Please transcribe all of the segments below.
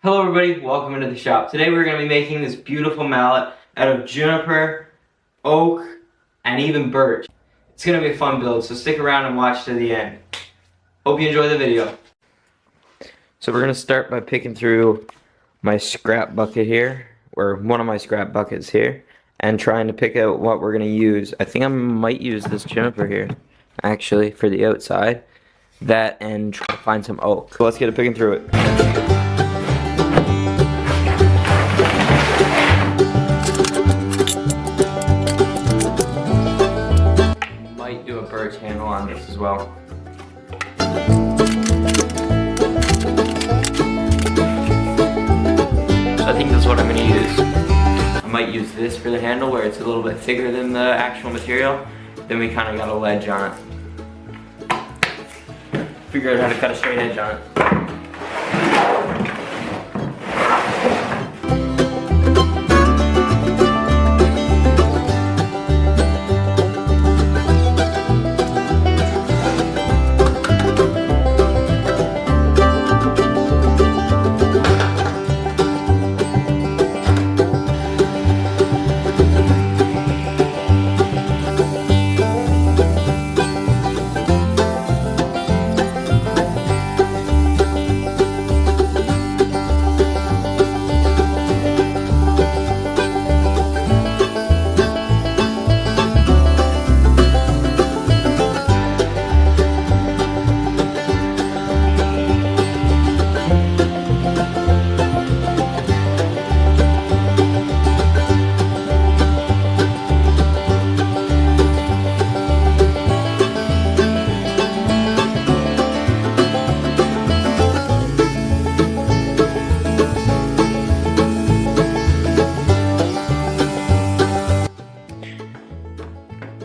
Hello everybody, welcome into the shop. Today we're going to be making this beautiful mallet out of juniper, oak, and even birch. It's going to be a fun build, so stick around and watch to the end. Hope you enjoy the video. So we're going to start by picking through my scrap bucket here, or one of my scrap buckets here, and trying to pick out what we're going to use. I think I might use this juniper here, actually, for the outside. That and try to find some oak. So let's get to picking through it. Might do a birch handle on this as well. So I think that's what I'm going to use. I might use this for the handle where it's a little bit thicker than the actual material. Then we kind of got a ledge on it. Figure out how to cut a straight edge on it.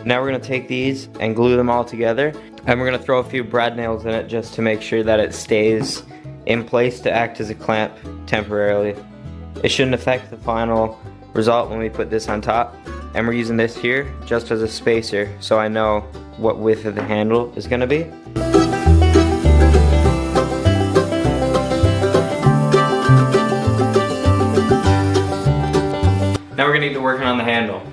Now we're going to take these and glue them all together, and we're going to throw a few brad nails in it just to make sure that it stays in place to act as a clamp temporarily. It shouldn't affect the final result when we put this on top, and we're using this here just as a spacer so I know what width of the handle is going to be. Now we're going to get to working on the handle.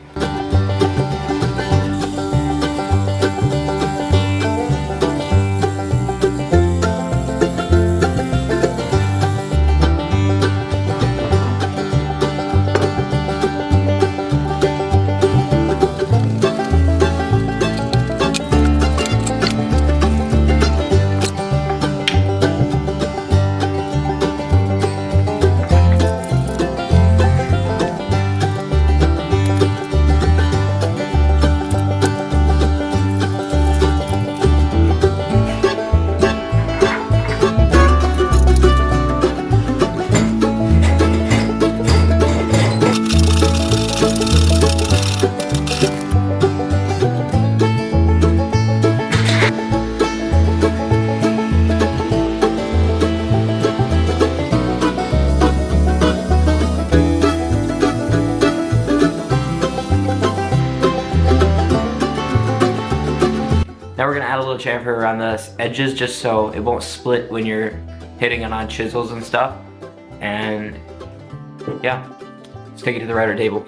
Now we're going to add a little chamfer around the edges just so it won't split when you're hitting it on chisels and stuff. And yeah, let's take it to the router table.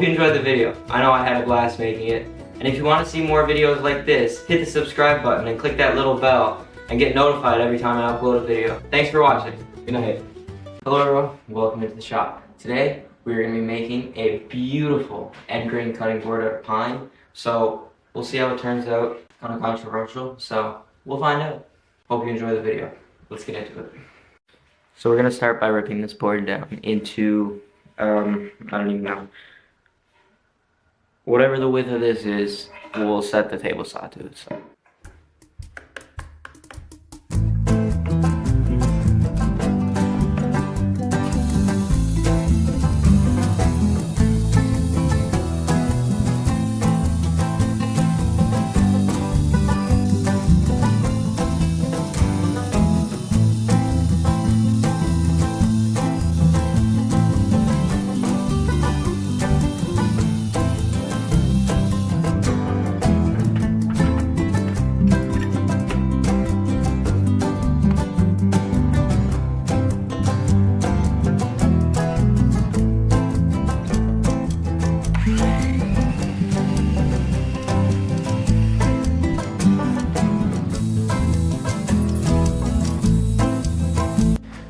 you enjoyed the video. I know I had a blast making it. And if you want to see more videos like this, hit the subscribe button and click that little bell and get notified every time I upload a video. Thanks for watching. Good night. Hello everyone, welcome into the shop. Today we're going to be making a beautiful end grain cutting board out of pine. So we'll see how it turns out. Kind of controversial, so we'll find out. Hope you enjoy the video. Let's get into it. So we're going to start by ripping this board down into, I don't even know. Whatever the width of this is, we'll set the table saw to it. So.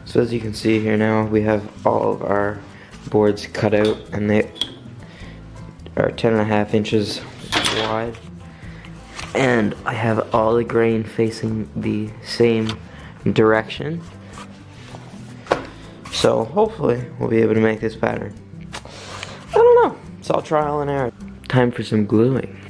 So as you can see here now, we have all of our boards cut out and they are 10.5 inches wide. And I have all the grain facing the same direction. So hopefully we'll be able to make this pattern. I don't know, it's all trial and error. Time for some gluing.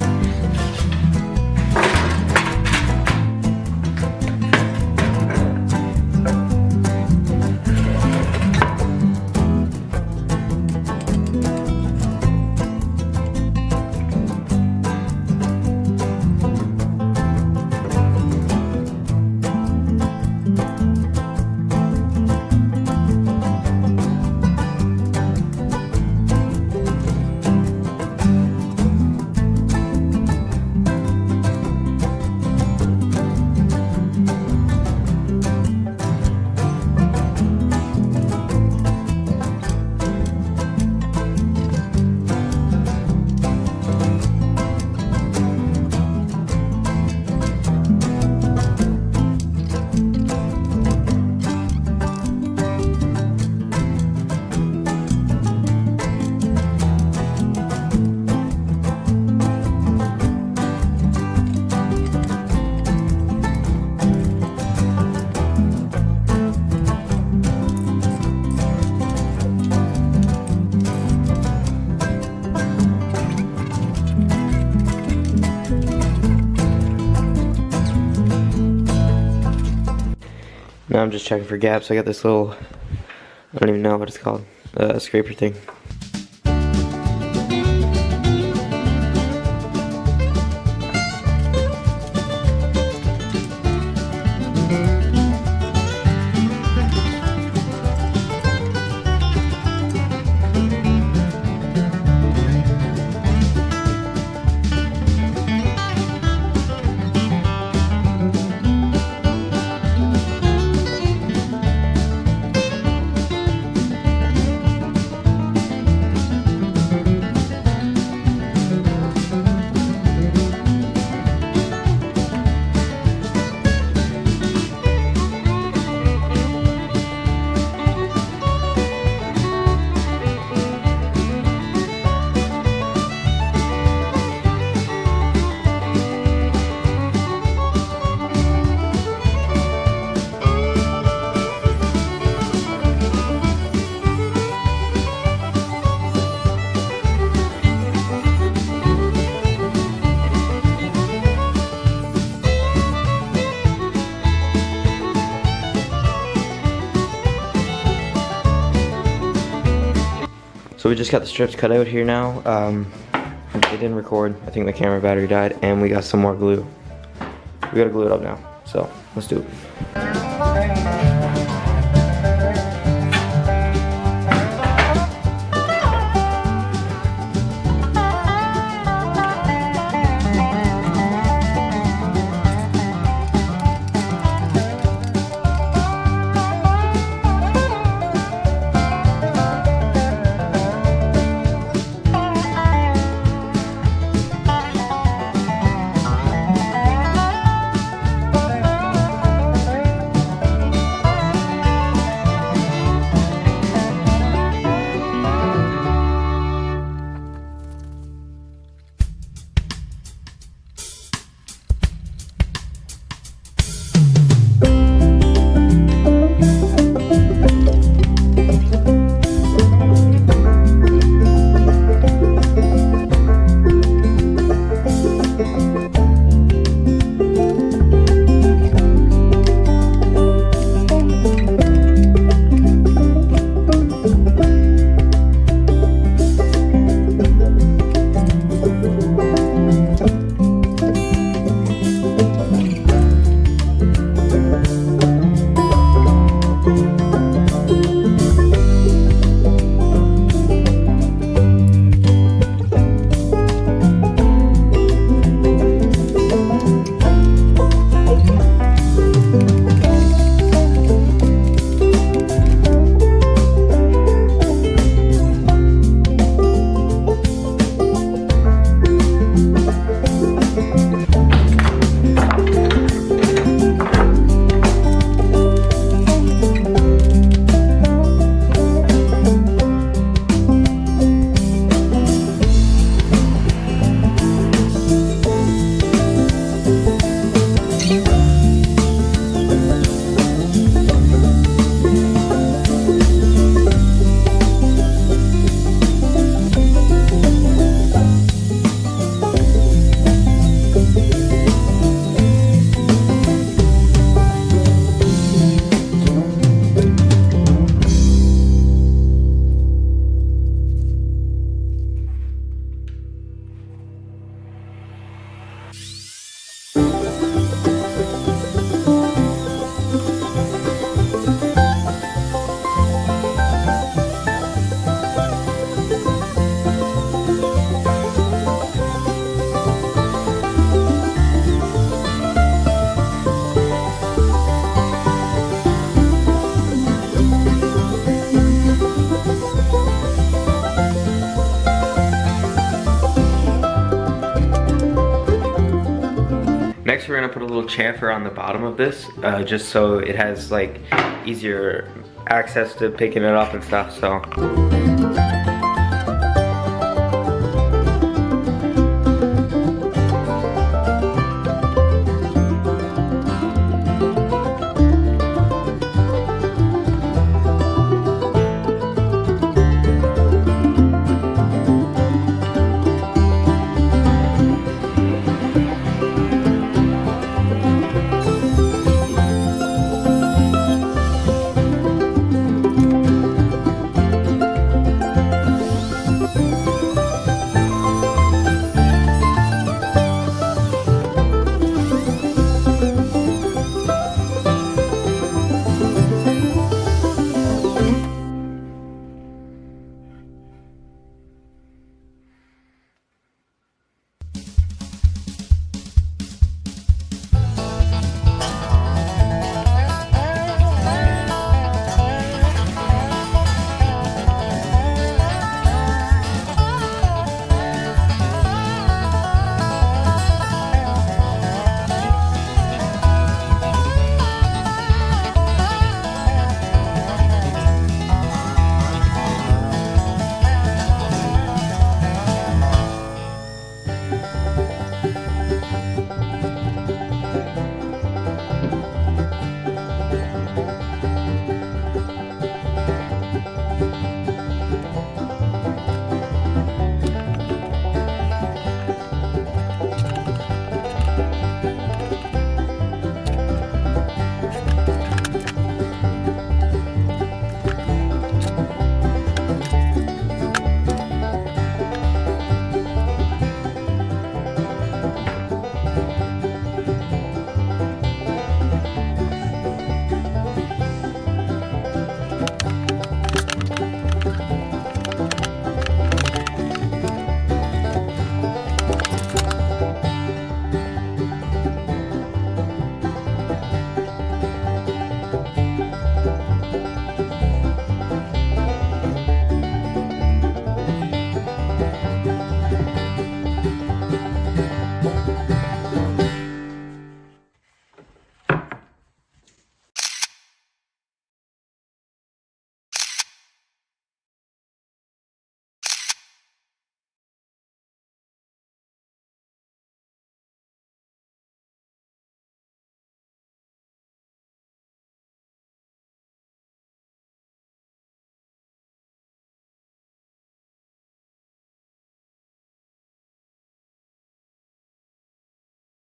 Now I'm just checking for gaps. I got this little, I don't even know what it's called, scraper thing. So we just got the strips cut out here now. They didn't record. I think the camera battery died, and we got some more glue. We gotta glue it up now. So let's do it. Next we're gonna put a little chamfer on the bottom of this, just so it has like easier access to picking it up and stuff, so.